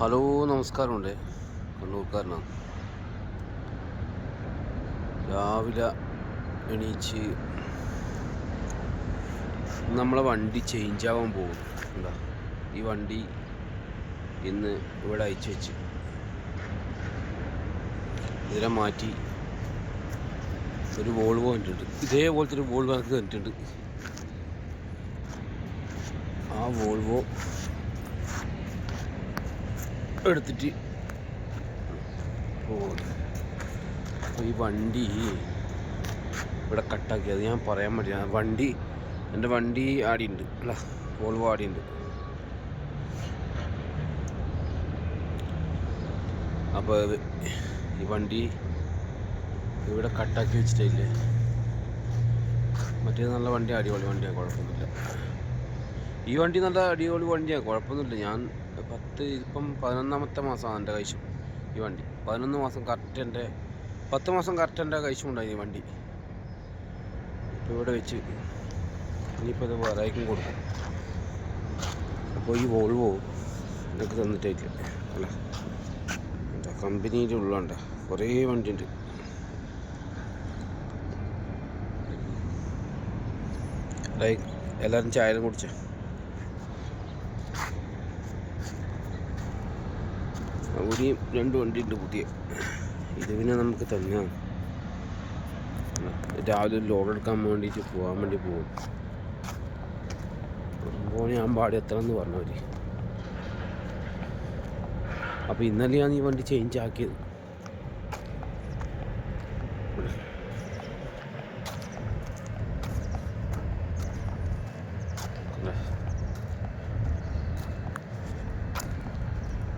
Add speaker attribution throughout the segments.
Speaker 1: Hello നമസ്കാരമുണ്ട്. കണ്ണൂർക്കാരനാണ്. രാവിലെ എണീച്ച് നമ്മളെ വണ്ടി ചേഞ്ച് ആവാൻ പോകും. എന്താ ഈ വണ്ടി ഇന്ന് ഇവിടെ അയച്ചു വെച്ച് ഇതിനെ മാറ്റി ഒരു വോൾവോ കണ്ടിട്ടുണ്ട്. ഇതേപോലത്തെ ഒരു വോൾവോ എനിക്ക് കണ്ടിട്ടുണ്ട്. ആ വോൾവോ എടുത്തിട്ട് പോകുന്നു. അപ്പോൾ ഈ വണ്ടി ഇവിടെ കട്ടാക്കി. അത് ഞാൻ പറയാൻ വേണ്ടി എൻ്റെ വണ്ടി ആടിയുണ്ട് അല്ല, വോൾവോ ആടിയുണ്ട്. അപ്പോൾ ഈ വണ്ടി ഇവിടെ കട്ടാക്കി വെച്ചിട്ടില്ലേ. മറ്റേ നല്ല വണ്ടി, അടിപൊളി വണ്ടിയാണ്, കുഴപ്പമൊന്നുമില്ല. ഈ വണ്ടി നല്ല അടിപൊളി വണ്ടിയാണ്, കുഴപ്പമൊന്നുമില്ല. ഞാൻ ഇപ്പം 11ാമത്തെ മാസമാണ് എൻ്റെ കൈശം. ഈ വണ്ടി 11 മാസം കറക്റ്റ്, എൻ്റെ 10 മാസം കറക്റ്റ് എൻ്റെ കൈശമുണ്ടായി ഈ വണ്ടി. ഇപ്പോൾ ഇവിടെ വെച്ച് ഇനിയിപ്പോൾ ഇത് വേറേക്കും കൊടുക്കും. അപ്പോൾ ഈ വോൾവോ എനിക്ക് തന്നിട്ടില്ല അല്ല, എന്താ കമ്പനിയുടെ ഉള്ളുണ്ട കുറേ വണ്ടിയുണ്ട്. എല്ലാവരും ചായ കുടിച്ച അവിടെയും 2 വണ്ടിയുണ്ട് പുതിയ. ഇത് പിന്നെ നമുക്ക് തന്നെ രാവിലെ ലോഡ് എടുക്കാൻ വേണ്ടിയിട്ട് പോകാൻ വേണ്ടി പോകും. ഞാൻ പാടി എത്തണമെന്ന് പറഞ്ഞവർ. അപ്പോൾ ഇന്നലെ ഞാൻ ഈ വണ്ടി ചേഞ്ച് ആക്കിയത്.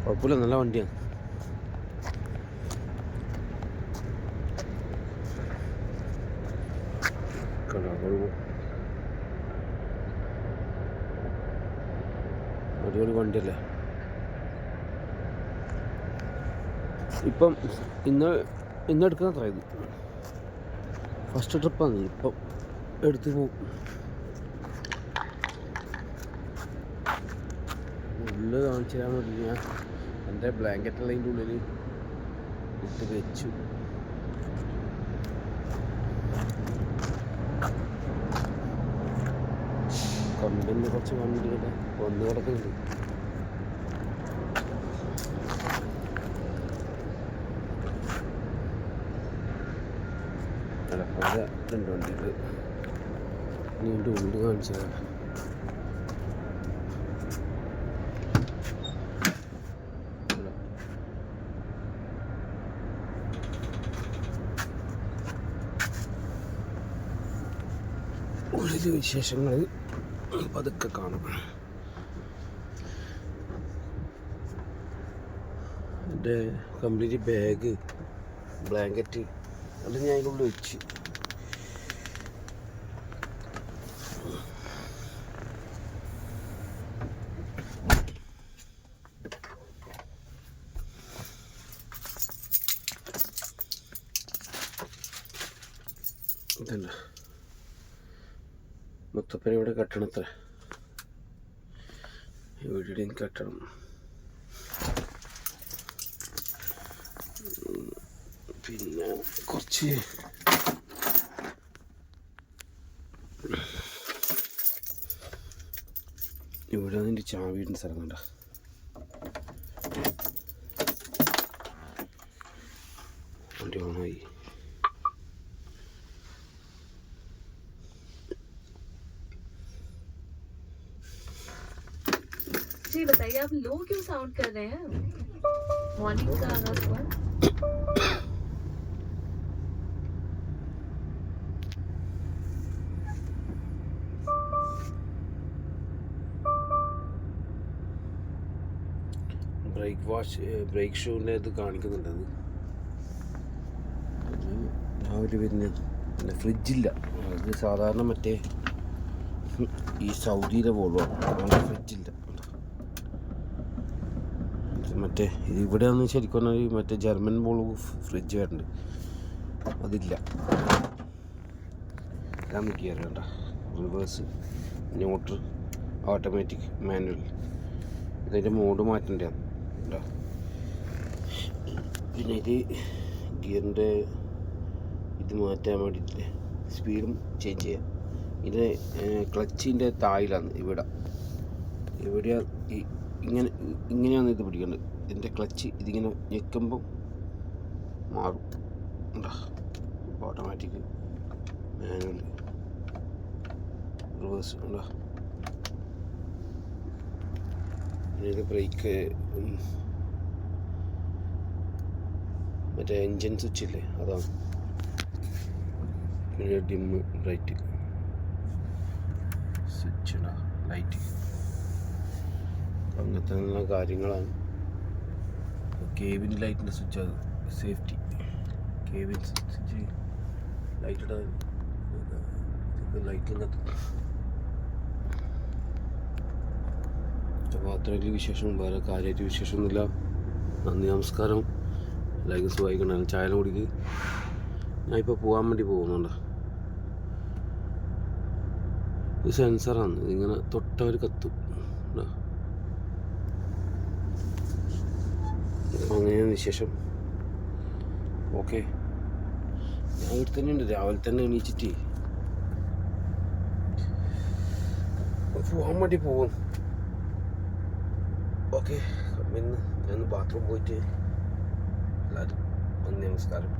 Speaker 1: കുഴപ്പമില്ല, നല്ല വണ്ടിയാണ്. അടിപൊളി വണ്ടിയല്ലേ. ഇപ്പം ഇന്ന് എടുക്കുന്ന അത്ര ഇത് ഫസ്റ്റ് ട്രിപ്പാണ്. ഇപ്പം എടുത്ത് പോകും. ഉള്ളിൽ കാണിച്ചു തരാൻ വേണ്ടി ഞാൻ എൻ്റെ ബ്ലാങ്കറ്റെല്ലാം അതിൻ്റെ ഉള്ളിൽ ഇട്ട് വെച്ചു. കമ്പനിയിൽ കുറച്ച് വണ്ടിയുടെ വന്ന് കിടക്കുന്നുണ്ട്. അല്ല, 2 വണ്ടികൾ ഇനി എൻ്റെ ഉള്ളിൽ കാണിച്ചു തരാം. ഉള്ളിൽ വിശേഷങ്ങൾ പതുക്കെ കാണും. എൻ്റെ കംപ്ലീറ്റ് ബാഗ്, ബ്ലാങ്കറ്റ് അത് ഞാൻ അതിനുള്ളിൽ വെച്ച്. ഇതല്ല മുത്തപ്പനെ കെട്ടണത്ര, എവിടെയും കെട്ടണം. പിന്നെ കുറച്ച് ഇവിടെ അതിൻ്റെ ചാവിയുടെ സ്ഥലം കണ്ട. വണ്ടി ഓണായി.
Speaker 2: जी बताइए, आप लो क्यों साउंड कर रहे हैं? मॉर्निंग का आगाज हुआ।
Speaker 1: ബ്രേക്ക് ഷൂവിൻ്റെ ഇത് കാണിക്കുന്നുണ്ട്. അത് രാവിലെ വരുന്നത്. പിന്നെ ഫ്രിഡ്ജില്ല. അത് സാധാരണ മറ്റേ ഈ സൗദിയിലെ വോൾവോ, ഫ്രിഡ്ജില്ല. മറ്റേ ഇവിടെ ഒന്ന് ശരിക്കും പറഞ്ഞാൽ മറ്റേ ജർമ്മൻ വോൾവോ ഫ്രിഡ്ജ് വരുന്നുണ്ട്, അതില്ല. ഇതാണ് ഗിയർ വേണ്ട, റിവേഴ്സ്, ന്യൂട്രൽ, ഓട്ടോമാറ്റിക്, മാനുവൽ. ഇതിൻ്റെ മോഡ് മാറ്റേണ്ടതാണ്. ഉണ്ടോ? പിന്നെ ഇത് ഗിയറിൻ്റെ ഇത് മാറ്റാൻ വേണ്ടിയിട്ട് സ്പീഡും ചേഞ്ച് ചെയ്യാം. ഇത് ക്ലച്ചിൻ്റെ താഴിലാണ് ഇവിടെ ഇങ്ങനെയാണ് ഇത് പിടിക്കേണ്ടത്. ഇതിൻ്റെ ക്ലച്ച് ഇതിങ്ങനെ ഞെക്കുമ്പം മാറും. ഉണ്ടോ? Automatic, manual, reverse. ഉണ്ടോ? ഇത് ബ്രേക്ക്, മറ്റേ എൻജിൻ സ്വിച്ച് ഇല്ലേ, അതാണ്. പിന്നെ ഡിമ്മ് ബ്രൈറ്റ് സ്വിച്ച്, ലൈറ്റ്, അങ്ങനത്തെ നല്ല കാര്യങ്ങളാണ്. കേബിൻ ലൈറ്റിൻ്റെ സ്വിച്ച്, അത് സേഫ്റ്റി. കേബിൻ സ്വിച്ച് ലൈറ്റ് ഇടാൻ, ലൈറ്റിൽ കത്തും. അപ്പോൾ അത്രയൊക്കെ വിശേഷം, വേറെ കാര്യമായിട്ട് വിശേഷമൊന്നുമില്ല. നന്ദി, നമസ്കാരം. എല്ലാവർക്കും സുഖമായിക്കൊണ്ടാണ്. ചായ കുടിക്ക്. ഞാൻ ഇപ്പോൾ പോകാൻ വേണ്ടി പോകുന്നുണ്ടോ? ഇത് സെൻസറാണ്, ഇങ്ങനെ തൊട്ടവർ കത്തും. അങ്ങനെയാണ് വിശേഷം. ഓക്കെ, ഞാൻ ഇവിടെ തന്നെ ഉണ്ട്. രാവിലെ തന്നെ എണീച്ചിട്ട് പോകാൻ വേണ്ടി പോകും. ഓക്കെ, പിന്നെ ഞാൻ ബാത്റൂം പോയിട്ട് എല്ലാവരും നന്ദി, നമസ്കാരം.